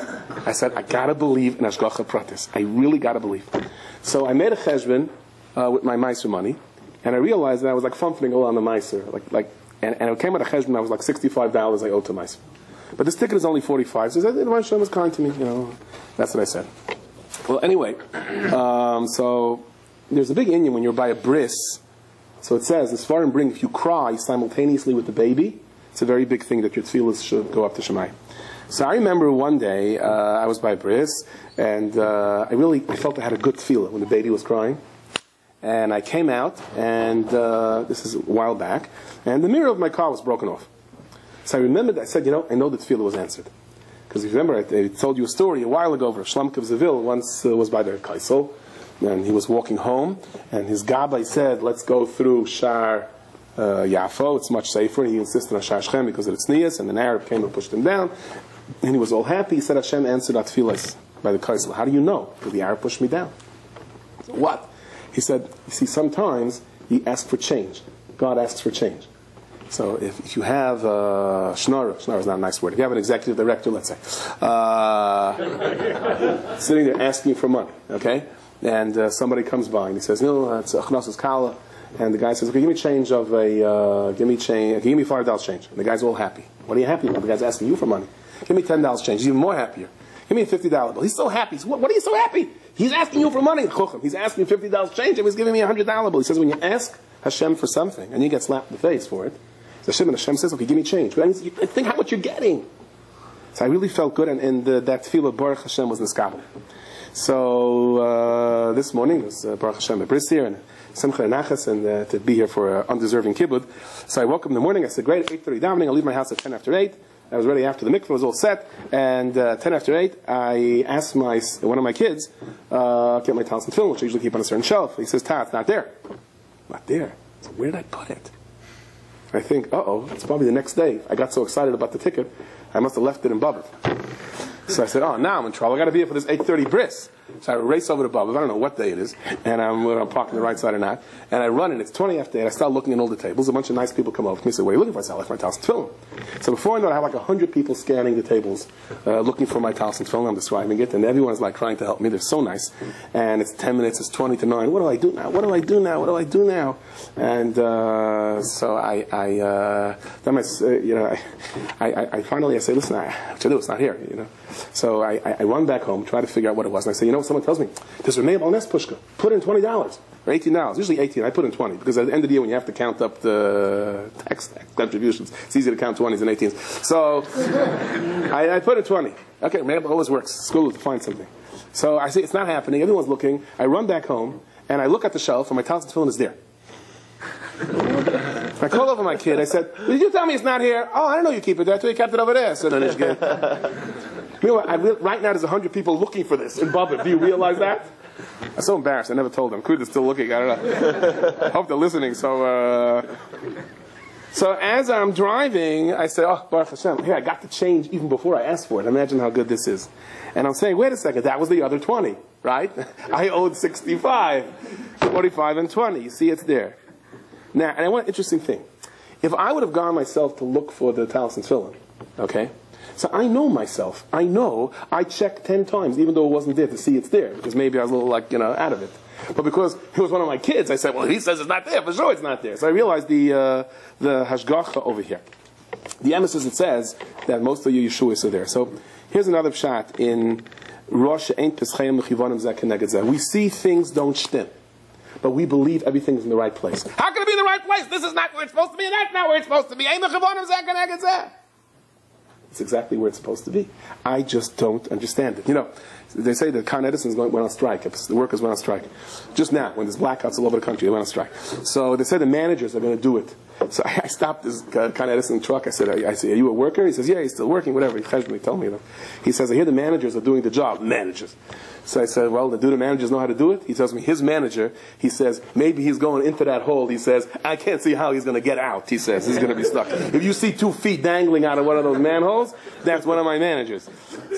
I said, I gotta believe in Hashgacha Pratis. I really gotta believe. So I made a cheshbon with my Meiser money, and I realized that I was like fumbling on the Meiser. And it came out of cheshbon, I was like $65 I owed to Meiser. But this ticket is only $45. So I said, my Hashem was kind to me, That's what I said. Well, anyway, so there's a big inyan when you're by a bris. So it says, as far and bring, if you cry simultaneously with the baby, it's a very big thing that your tefillas should go up to Shemai. So I remember one day, I was by bris, and I felt I had a good tefillah when the baby was crying. And I came out, and this is a while back, and the mirror of my car was broken off. So I remembered, I said, I know the tefillah was answered. Because if you remember, I told you a story a while ago, where Shlamk of Seville once was by their kaisel, and he was walking home, and his gabbai said, let's go through Shar Yafo, it's much safer. He insisted on Shar Shechem because of its tznius, and an Arab came and pushed him down, and he was all happy. He said, Hashem answered our tefillas by the kaisel. How do you know? Because the Arab pushed me down. What? He said, you see, sometimes he asks for change. God asks for change. So if you have Schnorrer is not a nice word. If you have an executive director, let's say, sitting there asking for money, okay? And somebody comes by and he says, no, it's Achnos's Kala. And the guy says, okay, give me change of give me $5 change. And the guy's all happy. What are you happy about? The guy's asking you for money. Give me $10 change. He's even more happier. Give me a $50 bill. He's so happy. What are you so happy? He's asking you for money. He's asking you $50 change and he's giving me a $100 bill. He says, when you ask Hashem for something and you get slapped in the face for it, Hashem says, okay, give me change. Think how much you're getting. So I really felt good, and that tefillah Baruch Hashem was niskabel. So this morning was Baruch Hashem a bris here, and Simcha and Nachas, and to be here for an undeserving kibbud. So I woke up in the morning, I said, great, 8:30 davening, I'll leave my house at 10 after 8. I was ready after the mikveh was all set, and 10 after 8, I asked one of my kids, get my talents and film, which I usually keep on a certain shelf. He says, Ta, it's not there. Not there. So where did I put it? I think, it's probably the next day. I got so excited about the ticket, I must have left it in Bubba. So I said, now I'm in trouble. I got to be here for this 8:30 bris. So I race over to Bubba. I don't know what day it is, and I'm parking the right side or not. And I run, and it's 20 after 8. I start looking at all the tables. A bunch of nice people come over to me and say, what are you looking for? I said, I left my towels and film. So before I know it, I have like 100 people scanning the tables, looking for my towels and film. I'm describing it, and everyone's like trying to help me. They're so nice. And it's 10 minutes. It's 20 to 9. What do I do now? What do I do now? What do I do now? And so I finally say, listen, what I do? It's not here. So I run back home, try to figure out what it was, and I say, someone tells me, there's a name on this pushka. Put in $20 or $18. Usually 18. I put in 20 because at the end of the year, when you have to count up the tax contributions, it's easy to count 20s and 18s. So I put in 20. Okay, maybe it always works. School to find something. So I say it's not happening. Everyone's looking. I run back home and I look at the shelf, and my talent film is there. I called over my kid. I said, did you tell me it's not here? Oh, I didn't know you keep it there. I thought you kept it over there. So right now there's 100 people looking for this in Bubba. Do you realize that? I'm so embarrassed. I never told them. Kuda's still looking. I don't know. I hope they're listening. So So as I'm driving, I say, oh, Baruch Hashem, here, I got the change even before I asked for it. Imagine how good this is. And I'm saying, wait a second, that was the other 20, right? I owed 65, 45, and 20. You see, it's there. Now, and I want an interesting thing. If I would have gone myself to look for the talis and tefillin, okay? So I know myself. I know I checked 10 times, even though it wasn't there, to see it's there, because maybe I was a little, out of it. But because it was one of my kids, I said, well, he says it's not there, for sure it's not there. So I realized the hashgacha over here. The emesis, it says that most of your Yeshuas are there. So here's another pshat in Rosh Ein Peschayim Mechivonim Zeh Keneged Zeh. We see things don't shtim, but we believe everything's in the right place. How can it be in the right place? This is not where it's supposed to be, and that's not where it's supposed to be. Ein Mechivonim Zeh Keneged Zeh. It's exactly where it's supposed to be. I just don't understand it. They say that Con Edison went on strike. The workers went on strike. Just now, when there's blackouts all over the country, they went on strike. So they say the managers are going to do it. So I stopped this Con Edison truck. I said, are you a worker? He says, yeah, he's still working, whatever. He told me. He says, I hear the managers are doing the job. Managers. So I said, well, do the managers know how to do it? He tells me his manager, he says, maybe he's going into that hole. He says, I can't see how he's going to get out. He says, he's going to be stuck. If you see 2 feet dangling out of one of those manholes, that's one of my managers.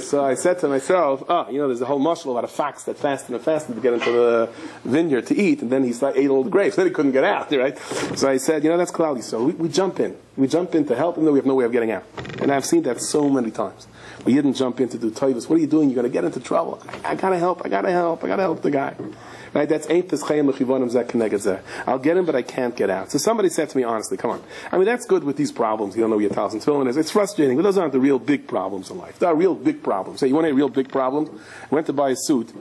So I said to myself, there's a whole mushal about a fox that fasted and fasted to get into the vineyard to eat, and then he ate all the grapes. Then he couldn't get out, right? So I said, that's cloudy. So we jump in. We jump in to help, even though we have no way of getting out. And I've seen that so many times. We didn't jump in to do taivas. What are you doing? You're going to get into trouble. I got to help. I got to help the guy. Right? That's ain't this chayim lechivonim zeh keneged zeh. I'll get him, but I can't get out. So somebody said to me, honestly, come on. I mean, that's good with these problems. You don't know what your talis and tefillin is. It's frustrating, but those aren't the real big problems in life. There are real big problems. Say, you want a real big problem? I went to buy a suit.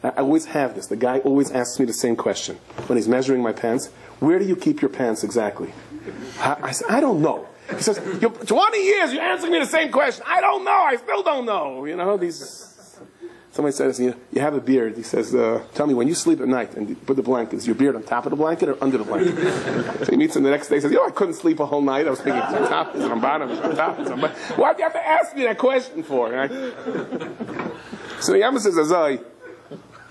I always have this. The guy always asks me the same question when he's measuring my pants. Where do you keep your pants exactly? I said, I don't know. He says, 20 years, you're answering me the same question. I don't know. I still don't know. Somebody says, you have a beard. He says, tell me, when you sleep at night and you put the blanket, is your beard on top of the blanket or under the blanket? So he meets him the next day. He says, I couldn't sleep a whole night. I was thinking, it's on top, it's on bottom, it's on top, it's on bottom. Why do you have to ask me that question for? Right? So the Yama says, Azai,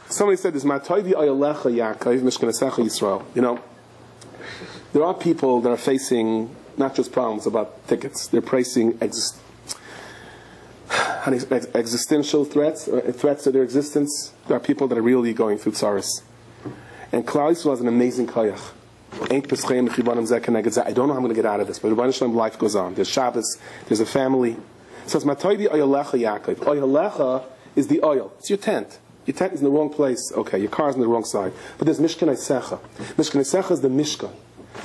somebody said this, Matoivi Oyalecha Yaakov, Mishkanesecha Yisrael. There are people that are facing not just problems about tickets. They're facing existential threats, threats to their existence. There are people that are really going through tsaris. And Klal Yisrael has an amazing koyach. I don't know how I'm going to get out of this, but Rebbeinu Shalom, life goes on. There's Shabbos, there's a family. It says, Matoivi Oyalecha Yaakov. Oyalecha is the oil. It's your tent. Your tent is in the wrong place. Okay, your car's on the wrong side. But there's Mishkanesecha. Mishkanesecha is the Mishkan.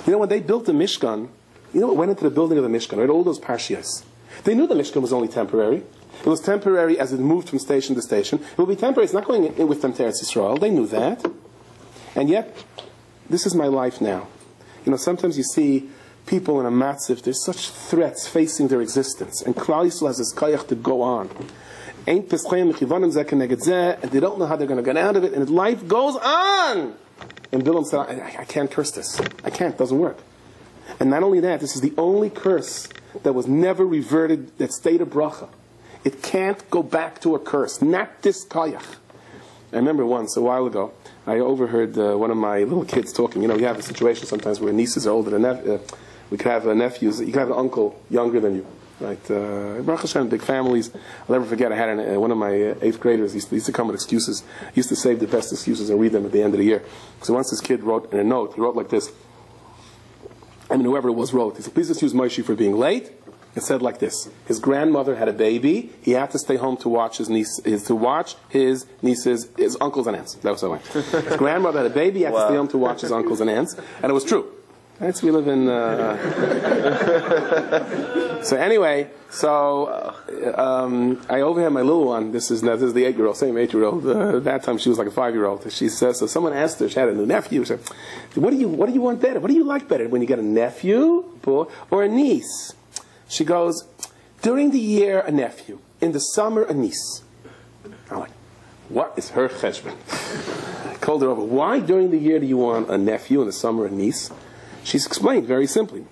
When they built the Mishkan, what went into the building of the Mishkan? Right? All those parshias. They knew the Mishkan was only temporary. It was temporary as it moved from station to station. It will be temporary. It's not going in with them to Eretz Yisrael. They knew that. And yet, this is my life now. Sometimes you see people in a matzif, there's such threats facing their existence. And Klal Yisrael has this kayach to go on. And they don't know how they're going to get out of it. And life goes on. And Bilam said, I can't curse this. I can't. It doesn't work. And not only that, this is the only curse that was never reverted, that stayed a bracha. It can't go back to a curse. Not this kayach. I remember once, a while ago, I overheard one of my little kids talking. You have a situation sometimes where nieces are older than we could have nephews. You could have an uncle younger than you. Right? Baruch Hashem, big families. I'll never forget, I had one of my 8th graders used to come with excuses. He used to save the best excuses and read them at the end of the year. So once this kid wrote in a note, he wrote like this. Whoever it was wrote, he said, please excuse Moshe for being late. It said like this: his grandmother had a baby. He had to stay home to watch his nieces, his uncles and aunts. That was so. His grandmother had a baby. He had to stay home to watch his uncles and aunts, and it was true. Right? So we live in. So anyway, I overheard my little one. This is the 8-year-old, same 8-year-old. That time she was like a 5-year-old. She says, so someone asked her. She had a new nephew. She said, what do you want better? What do you like better, when you get a nephew or a niece? She goes, during the year, a nephew. In the summer, a niece. I'm like, what is her cheshbon? I called her over. Why during the year do you want a nephew, in the summer, a niece? She's explained very simply.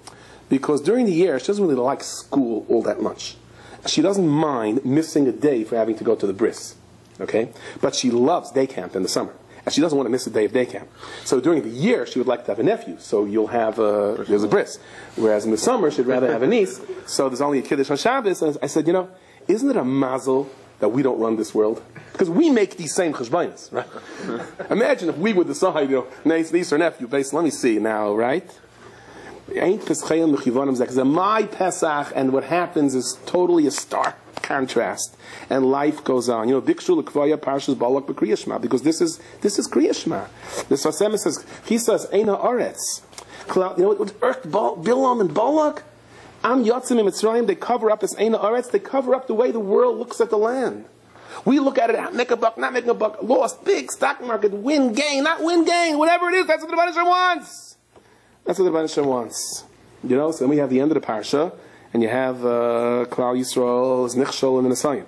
Because during the year, she doesn't really like school all that much. She doesn't mind missing a day for having to go to the bris. Okay? But she loves day camp in the summer. And she doesn't want to miss a day of day camp. So during the year, she would like to have a nephew. So you'll have, there's a bris. Whereas in the summer, she'd rather have a niece. So there's only a kiddush on Shabbos. And I said, isn't it a mazel that we don't run this world? Because we make these same cheshbonos, right? Imagine if we would decide, niece or nephew, based, let me see now, right? Ain't Peschayim Mechivonim Zek. My Pesach, and what happens is totally a stark contrast, and life goes on. Bikshu L'Kvaya Parasha Balak B'Kriya Shema, because this is Kriya Shema. The Sasem says, he says, Eina Aretz. With Bilam and Balak, Am Yotzim in Mitzrayim, they cover up as Eina Aretz, they cover up the way the world looks at the land. We look at it, make a buck, not making a buck, lost, big stock market, win, gain, not win, gain, whatever it is, that's what the Rebbe wants. That's what the Rebbe wants. So then we have the end of the Parsha, and you have Klal Yisrael's Nichshol and the Nesayim.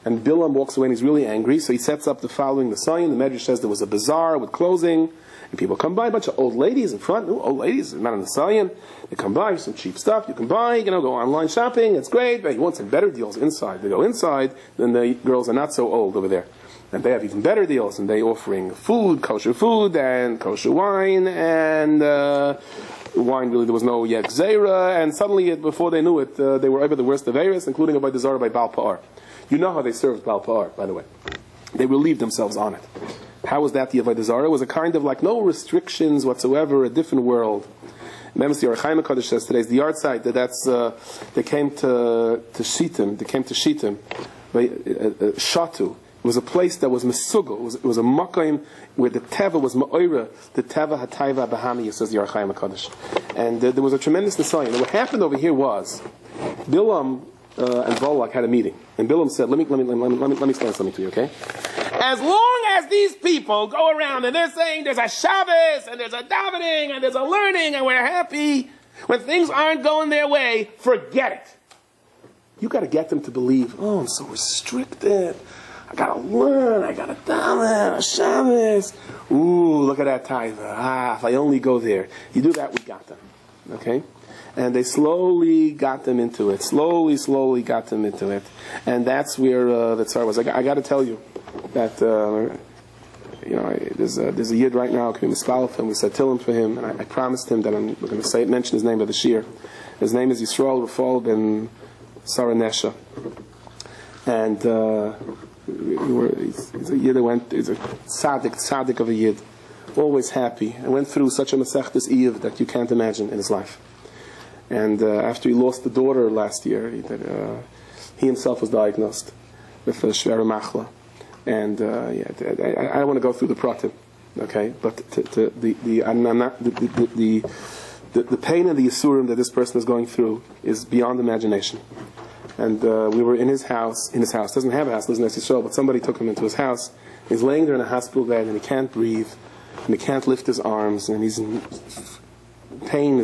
And Bilam walks away and he's really angry, so he sets up the following Nesayim. The Medrash says there was a bazaar with clothing, and people come by, a bunch of old ladies in front. Old ladies, not on the Nesayim. They come by, some cheap stuff you can buy, go online shopping, it's great, but you want some better deals inside. They go inside, then the girls are not so old over there. And they have even better deals, and they offering food, and kosher wine, and wine really there was no yet Zera, and suddenly before they knew it, they were over the worst of Eris, including by Desire by Baal Pa'ar. You know how they served Baal Pa'ar, by the way. They relieved themselves on it. How was that the Avodah Zarah? It was a kind of like no restrictions whatsoever, a different world. Remember, the Yorechaim HaKadosh says today's the yard site they came to Shittim, Shatu. It was a place that was mesugel. It was a makayim where the teva was ma'oira, the teva hatayva bahami, says the Yorechaim HaKadosh. And there was a tremendous nesayim. And what happened over here was, Bilam and Balak had a meeting. And Bilam said, let me explain something to you, okay? As long as these people go around and they're saying there's a Shabbos, and there's a davening, and there's a learning, and we're happy, when things aren't going their way, forget it. You got to get them to believe, I'm so restricted. I gotta learn, I gotta daven, Shabbos. Ooh, look at that taiva. If I only go there. You do that, we got them. Okay? And they slowly got them into it. Slowly got them into it. And that's where the Tsar was. I gotta tell you that, there's a yid right now, we mispal him, we said Tillim for him, and I promised him that we're going to mention his name by the Shir. His name is Yisrael Rafal ben Saranesha. And, he's a yid he's a tzaddik of a yid, always happy. I went through such a Masechtas Eiv that you can't imagine in his life. And after he lost the daughter last year, he himself was diagnosed with a Shvera Machla. And I don't want to go through the pratim, okay? But the pain and the yisurim that this person is going through is beyond imagination. And we were in his house, doesn't have a house, lives in Yisrael, but somebody took him into his house. He's laying there in a hospital bed, and he can't breathe, and he can't lift his arms, and he's in pain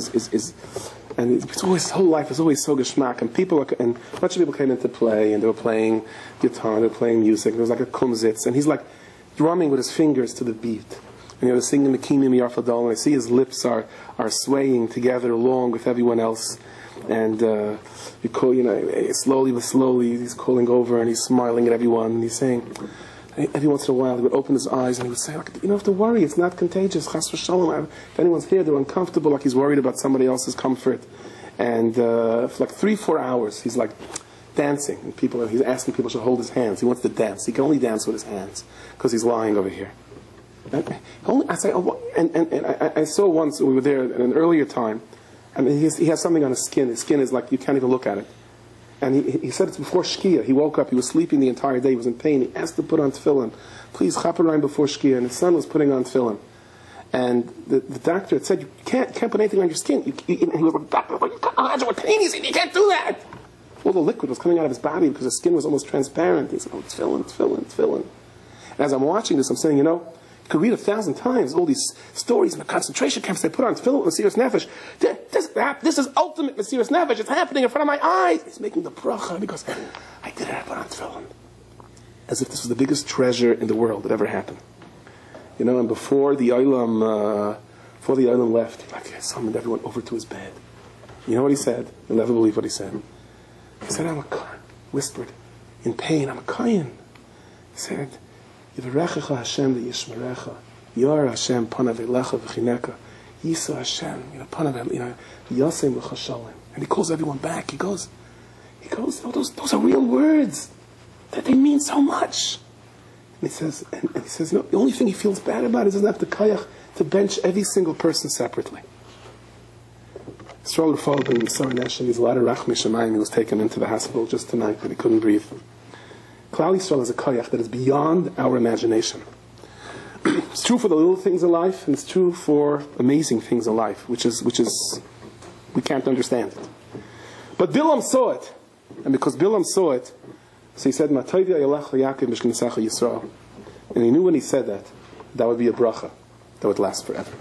and it's always, his whole life is always so geschmack, and a bunch of people came into play, and they were playing guitar, they were playing music, there was like a kumzitz, and he's like drumming with his fingers to the beat. And they're singing Mekimim Yarfadol, and I see his lips are swaying together along with everyone else. And slowly but slowly, he's calling over and he's smiling at everyone, and he's saying, every once in a while, he would open his eyes and he would say, you don't have to worry, it's not contagious. Chas v'shalom. If anyone's here, they're uncomfortable, like he's worried about somebody else's comfort. And for like 3-4 hours, he's like dancing, and he's asking people to hold his hands. He wants to dance. He can only dance with his hands because he's lying over here. I saw once when we were there at an earlier time. I mean, he has something on his skin. His skin is like, you can't even look at it. And he said it's before Shkia. He woke up, he was sleeping the entire day, he was in pain. He asked to put on tefillin. Please, chaperayim before Shkia. And his son was putting on tefillin. And the doctor had said, you can't put anything on your skin. He was like, doctor, you can't do that. All the liquid was coming out of his body because his skin was almost transparent. He said, it's tefillin. And as I'm watching this, I'm saying, you could read 1,000 times all these stories in the concentration camps. They put on tefillin with Mesiras Nefesh. This is ultimate Mesiras Nefesh. It's happening in front of my eyes. He's making the bracha because I did it. I put on tefillin. As if this was the biggest treasure in the world that ever happened. And before the Olam left, he summoned everyone over to his bed. You know what he said? You'll never believe what he said. He said, whispered, in pain, I'm a Kayan. He said, Yivarechecha Hashem v'yishmerecha. Yor Hashem panav elecha v'chineka. Yisa Hashem, panav, Yasem l'chashalim. And he calls everyone back. He goes, oh, those are real words. That they mean so much. And he says, no, the only thing he feels bad about is he doesn't have to kayach to bench every single person separately. Stroller followed him, Sarah Nesha, he's a lot of Rachmi Shemayim. He was taken into the hospital just tonight, but he couldn't breathe. Klal Yisrael is a kayach that is beyond our imagination. It's true for the little things in life, and it's true for amazing things in life, which is we can't understand it. But Bilam saw it, and because Bilam saw it, so he said, "Matayvi ayalach Yaakov mishknesacha Yisrael," and he knew when he said that would be a bracha that would last forever.